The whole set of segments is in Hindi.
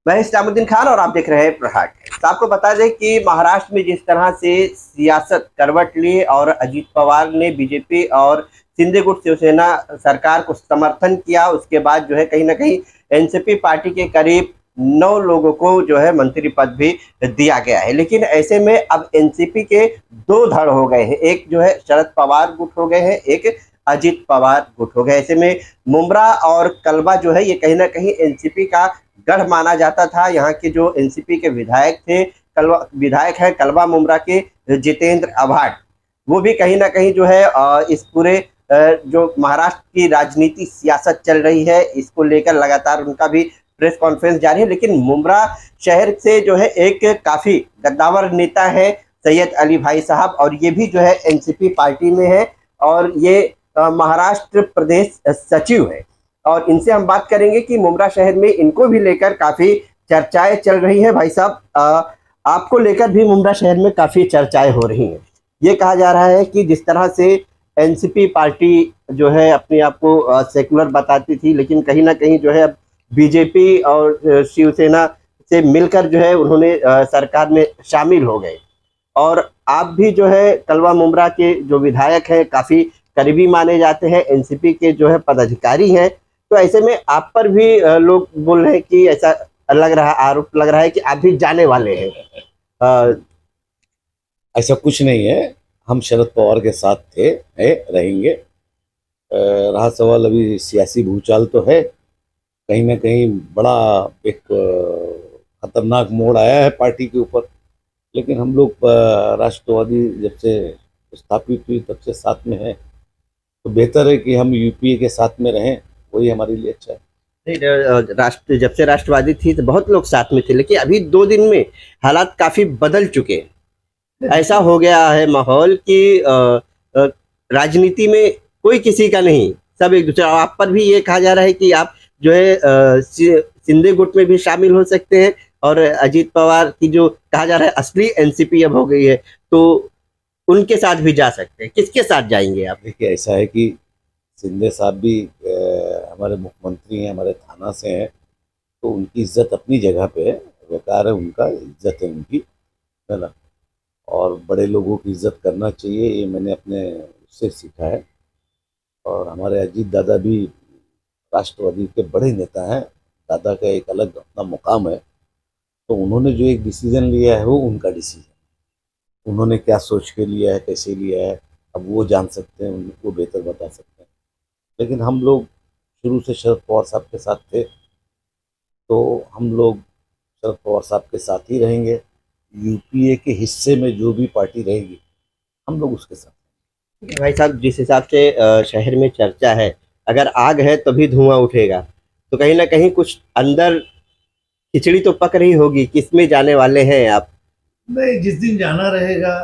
मैं इस्लामुद्दीन खान और आप देख रहे हैं प्रहार। तो आपको बता दें कि महाराष्ट्र में जिस तरह से सियासत करवट ली और अजीत पवार ने बीजेपी और शिंदे गुट शिवसेना सरकार को समर्थन किया, उसके बाद जो है कहीं ना कहीं एनसीपी पार्टी के करीब 9 लोगों को जो है मंत्री पद भी दिया गया है। लेकिन ऐसे में अब एनसीपी के दो धड़ हो गए हैं, एक जो है शरद पवार गुट हो गए हैं, एक अजीत पवार गुट हो गए। ऐसे में मुमरा और कलवा जो है ये कहीं ना कहीं एनसीपी का गढ़ माना जाता था। यहाँ के जो एनसीपी के विधायक थे, कलवा विधायक है कलवा मुमरा के जितेंद्र आव्हाड, वो भी कहीं ना कहीं जो है इस पूरे जो महाराष्ट्र की राजनीति सियासत चल रही है इसको लेकर लगातार उनका भी प्रेस कॉन्फ्रेंस जारी है। लेकिन मुमरा शहर से जो है एक काफी कद्दावर नेता है सैयद अली भाई साहब, और ये भी जो है एनसीपी पार्टी में है और ये महाराष्ट्र प्रदेश सचिव है। और इनसे हम बात करेंगे कि मुमरा शहर में इनको भी लेकर काफी चर्चाएं चल रही हैं। भाई साहब, आपको लेकर भी मुमरा शहर में काफी चर्चाएं हो रही हैं। ये कहा जा रहा है कि जिस तरह से एनसीपी पार्टी जो है अपने आप को सेकुलर बताती थी, लेकिन कहीं ना कहीं जो है अब बीजेपी और शिवसेना से मिलकर जो है उन्होंने सरकार में शामिल हो गए। और आप भी जो है कलवा मुमरा के जो विधायक हैं काफी करीबी माने जाते हैं, एनसीपी के जो है पदाधिकारी हैं। तो ऐसे में आप पर भी लोग बोल रहे हैं कि ऐसा लग रहा आरोप लग रहा है कि आप भी जाने वाले हैं। ऐसा कुछ नहीं है, हम शरद पवार के साथ थे, है, रहेंगे। रहा सवाल अभी सियासी भूचाल तो है, कहीं ना कहीं बड़ा एक खतरनाक मोड़ आया है पार्टी के ऊपर। लेकिन हम लोग राष्ट्रवादी जब से स्थापित हुई तब से साथ में है, तो बेहतर है कि हम यूपीए के साथ में रहें, वही हमारे लिए अच्छा है। राष्ट्र जब से राष्ट्रवादी थी तो बहुत लोग साथ में थे, लेकिन अभी 2 दिन में हालात काफी बदल चुके हैं। ऐसा हो गया है माहौल कि राजनीति में कोई किसी का नहीं, सब एक दूसरे। आप पर भी ये कहा जा रहा है कि आप जो है शिंदे गुट में भी शामिल हो सकते हैं और अजीत पवार की जो कहा जा रहा है असली एनसीपी अब हो गई है तो उनके साथ भी जा सकते हैं। किसके साथ जाएंगे आप? देखिए, ऐसा है कि शिंदे साहब भी हमारे मुख्यमंत्री हैं, हमारे थाना से हैं, तो उनकी इज्जत अपनी जगह पे है, बेकार है उनका, इज्जत है उनकी, है ना। और बड़े लोगों की इज्जत करना चाहिए, ये मैंने अपने उससे सीखा है। और हमारे अजीत दादा भी राष्ट्रवादी के बड़े नेता हैं, दादा का एक अलग अपना मुकाम है। तो उन्होंने जो एक डिसीजन लिया है वो उनका डिसीजन, उन्होंने क्या सोच के लिया है, कैसे लिया है, अब वो जान सकते हैं, उनको बेहतर बता सकते हैं। लेकिन हम लोग शुरू से शरद पवार साहब के साथ थे, तो हम लोग शरद पवार साहब के साथ ही रहेंगे। यूपीए के हिस्से में जो भी पार्टी रहेगी हम लोग उसके साथ। भाई साहब, जिस हिसाब से शहर में चर्चा है, अगर आग है तभी धुआं उठेगा, तो कहीं ना कहीं कुछ अंदर खिचड़ी तो पक रही होगी। किसमें जाने वाले हैं आप? नहीं, जिस दिन जाना रहेगा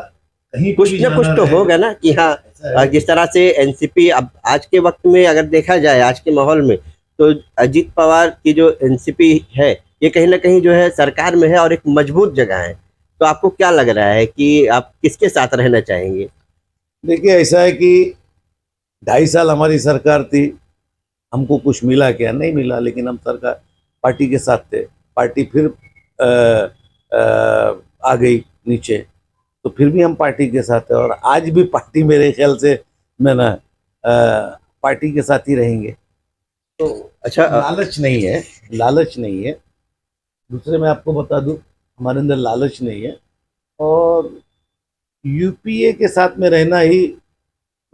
कहीं कुछ ना कुछ तो होगा ना कि हाँ, जिस तरह से एनसीपी अब आज के वक्त में अगर देखा जाए आज के माहौल में, तो अजीत पवार की जो एनसीपी है ये कहीं ना कहीं जो है सरकार में है और एक मजबूत जगह है। तो आपको क्या लग रहा है कि आप किसके साथ रहना चाहेंगे? देखिए, ऐसा है कि 2.5 साल हमारी सरकार थी, हमको कुछ मिला क्या? नहीं मिला, लेकिन हम सरकार पार्टी के साथ थे। पार्टी फिर आ गई नीचे, तो फिर भी हम पार्टी के साथ है और आज भी पार्टी मेरे ख्याल से मैं ना पार्टी के साथ ही रहेंगे। तो अच्छा, लालच नहीं है, लालच नहीं है। दूसरे मैं आपको बता दूं, हमारे अंदर लालच नहीं है और यूपीए के साथ में रहना ही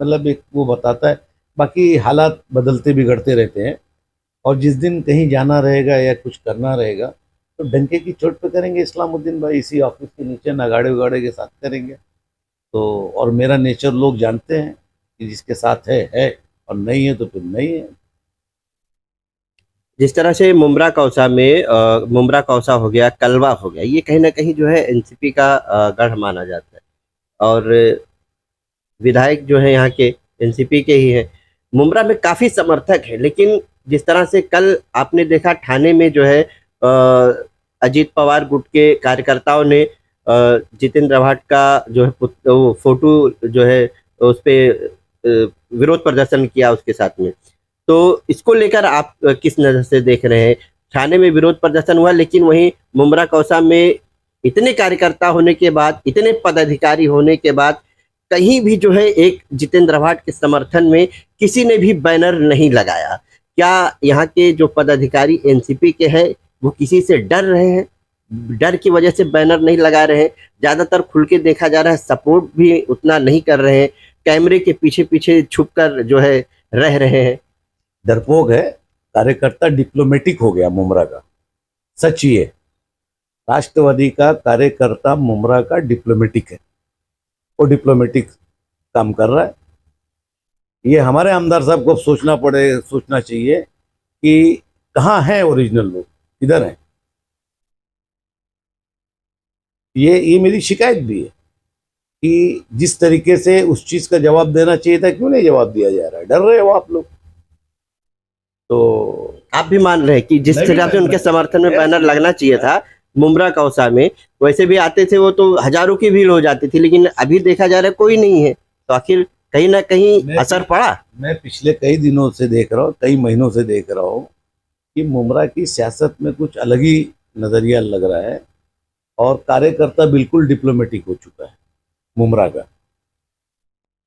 मतलब एक वो बताता है। बाकी हालात बदलते बिगड़ते रहते हैं और जिस दिन कहीं जाना रहेगा या कुछ करना रहेगा तो डंके की चोट पे करेंगे। इस्लामुद्दीन भाई इसी ऑफिस के नीचे नगाड़े उगाड़े के साथ करेंगे। तो और मेरा नेचर लोग जानते हैं कि जिसके साथ है और नहीं है तो फिर नहीं है। जिस तरह से मुमरा कौसा में मुमरा कौसा हो गया, कलवा हो गया, ये कहीं ना कहीं जो है एनसीपी का गढ़ माना जाता है और विधायक जो है यहाँ के एनसीपी के ही हैं। मुमरा में काफी समर्थक है, लेकिन जिस तरह से कल आपने देखा ठाणे में जो है अजीत पवार गुट के कार्यकर्ताओं ने जितेंद्र आव्हाड का जो है वो फोटो जो है उस पे विरोध प्रदर्शन किया उसके साथ में। तो इसको लेकर आप किस नजर से देख रहे हैं? थाने में विरोध प्रदर्शन हुआ, लेकिन वहीं मुमरा कौसा में इतने कार्यकर्ता होने के बाद, इतने पदाधिकारी होने के बाद कहीं भी जो है एक जितेंद्र आव्हाड के समर्थन में किसी ने भी बैनर नहीं लगाया। क्या यहाँ के जो पदाधिकारी एनसीपी के हैं वो किसी से डर रहे हैं, डर की वजह से बैनर नहीं लगा रहे हैं? ज्यादातर खुल के देखा जा रहा है, सपोर्ट भी उतना नहीं कर रहे हैं, कैमरे के पीछे पीछे छुप कर जो है रह रहे हैं। डरपोक है कार्यकर्ता, डिप्लोमेटिक हो गया मुमरा का। सच ये राष्ट्रवादी का कार्यकर्ता मुमरा का डिप्लोमेटिक है, वो डिप्लोमेटिक काम कर रहा है। ये हमारे आमदार साहब को सोचना चाहिए कि कहाँ हैं ओरिजिनल लोग, किधर हैं। ये मेरी शिकायत भी है कि जिस तरीके से उस चीज का जवाब देना चाहिए था, क्यों नहीं जवाब दिया जा रहा है? डर रहे हो आप लोग। तो आप भी मान रहे हैं कि जिस तरह से उनके समर्थन में बैनर लगना चाहिए था मुमरा कौसा में, वैसे भी आते थे वो तो हजारों की भीड़ हो जाती थी, लेकिन अभी देखा जा रहा है कोई नहीं है, तो आखिर कहीं ना कहीं असर पड़ा। मैं पिछले कई दिनों से देख रहा हूँ, कई महीनों से देख रहा हूँ कि मुमरा की सियासत में कुछ अलग ही नजरिया लग रहा है और कार्यकर्ता बिल्कुल डिप्लोमेटिक हो चुका है मुमरा का।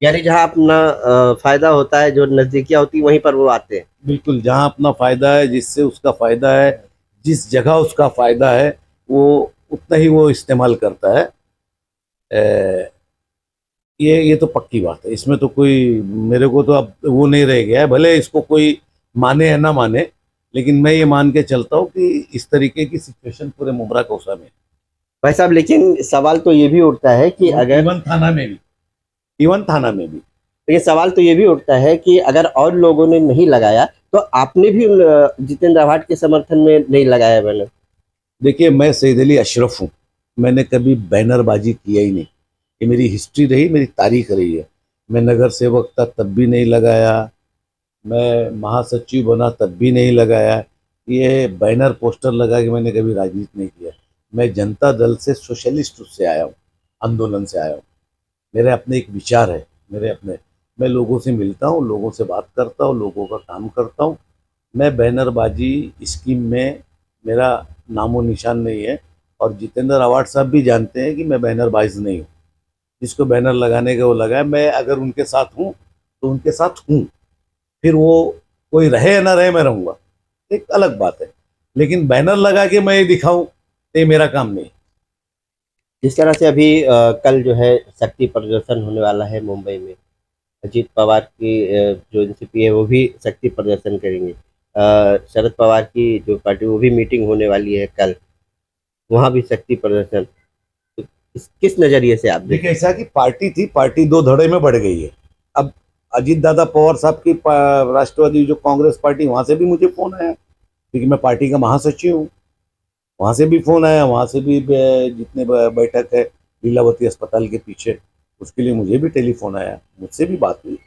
यानी जहां अपना फायदा होता है, जो नजदीकियां होती वहीं पर वो आते हैं। बिल्कुल, जहां अपना फायदा है, जिससे उसका फायदा है, जिस जगह उसका फायदा है, वो उतना ही वो इस्तेमाल करता है। ये तो पक्की बात है, इसमें तो कोई, मेरे को तो अब वो नहीं रह गया है, भले इसको कोई माने या ना माने, लेकिन मैं ये मान के चलता हूँ कि इस तरीके की सिचुएशन पूरे मुमरा कौसा में। भाई साहब, लेकिन सवाल तो ये भी उठता है कि अगर इवन थाना में भी ये सवाल तो ये भी उठता है कि अगर और लोगों ने नहीं लगाया तो आपने भी जितेंद्र आव्हाड के समर्थन में नहीं लगाया बैनर। देखिए, मैं सैयद अली अशरफ हूँ, मैंने कभी बैनरबाजी किया ही नहीं। ये मेरी हिस्ट्री रही, मेरी तारीख रही है। मैं नगर सेवक था तब भी नहीं लगाया, मैं महासचिव बना तब भी नहीं लगाया। ये बैनर पोस्टर लगा के मैंने कभी राजनीति नहीं किया। मैं जनता दल से, सोशलिस्ट से आया हूँ, आंदोलन से आया हूँ। मेरे अपने एक विचार है, मैं लोगों से मिलता हूँ, लोगों से बात करता हूँ, लोगों का काम करता हूँ। मैं बैनरबाजी स्कीम में मेरा नामो निशान नहीं है, और जितेंद्र आव्हाड साहब भी जानते हैं कि मैं बैनरबाज नहीं हूँ। जिसको बैनर लगाने का वो लगाए, मैं अगर उनके साथ हूँ तो उनके साथ हूँ, फिर वो कोई रहे या ना रहे, मैं रहूँगा, एक अलग बात है। लेकिन बैनर लगा के मैं ये दिखाऊँ, ये मेरा काम नहीं। जिस तरह से अभी कल जो है शक्ति प्रदर्शन होने वाला है मुंबई में, अजीत पवार की जो एनसीपी है वो भी शक्ति प्रदर्शन करेंगे, शरद पवार की जो पार्टी वो भी मीटिंग होने वाली है कल, वहाँ भी शक्ति प्रदर्शन। तो किस नजरिए से आप देखिए, ऐसा कि पार्टी थी, पार्टी दो धड़े में बढ़ गई है। अब अजीत दादा पवार साहब की राष्ट्रवादी जो कांग्रेस पार्टी, वहां से भी मुझे फोन आया, क्योंकि मैं पार्टी का महासचिव हूँ। वहां से भी फोन आया, वहां से भी जितने बैठक है लीलावती अस्पताल के पीछे, उसके लिए मुझे भी टेलीफोन आया, मुझसे भी बात हुई।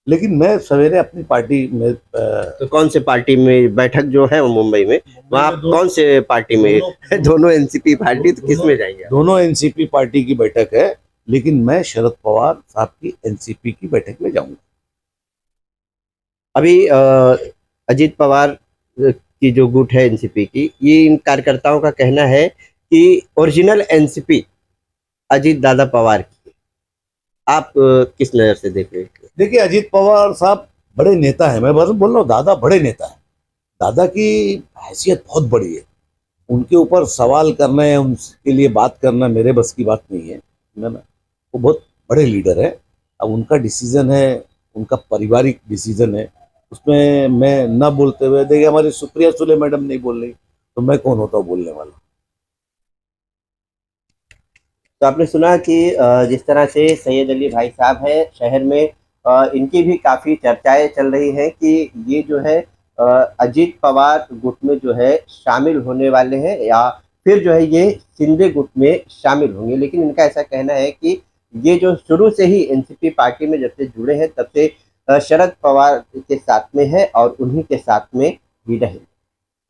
लेकिन मैं सवेरे अपनी पार्टी में तो कौन से पार्टी में बैठक जो है वो मुंबई में, वहाँ आप कौन से पार्टी में? दोनों एनसीपी पार्टी, तो किस में जाएंगे? दोनों एनसीपी पार्टी की बैठक है, लेकिन मैं शरद पवार साहब की एनसीपी की बैठक में जाऊंगा। अभी अजीत पवार की जो गुट है एनसीपी की, ये इन कार्यकर्ताओं का कहना है कि ओरिजिनल एनसीपी अजीत दादा पवार की। आप किस नजर से देख रहे हैं? देखिए, अजीत पवार साहब बड़े नेता हैं, मैं बस बोल रहा हूँ, दादा बड़े नेता हैं। दादा की हैसियत बहुत बड़ी है, उनके ऊपर सवाल करना है, उनके लिए बात करना मेरे बस की बात नहीं है ना। वो बहुत बड़े लीडर है। अब उनका डिसीजन है, उनका पारिवारिक डिसीजन है, उसमें मैं ना बोलते हुए, देखिए हमारी सुप्रिया सुले मैडम नहीं बोल रही, तो मैं कौन होता हूँ बोलने वाला। तो आपने सुना कि जिस तरह से सैयद अली भाई साहब है शहर में, इनकी भी काफ़ी चर्चाएं चल रही हैं कि ये जो है अजीत पवार गुट में जो है शामिल होने वाले हैं, या फिर जो है ये शिंदे गुट में शामिल होंगे। लेकिन इनका ऐसा कहना है कि ये जो शुरू से ही एनसीपी पार्टी में जब से जुड़े हैं तब से शरद पवार के साथ में है और उन्हीं के साथ में ही रहे।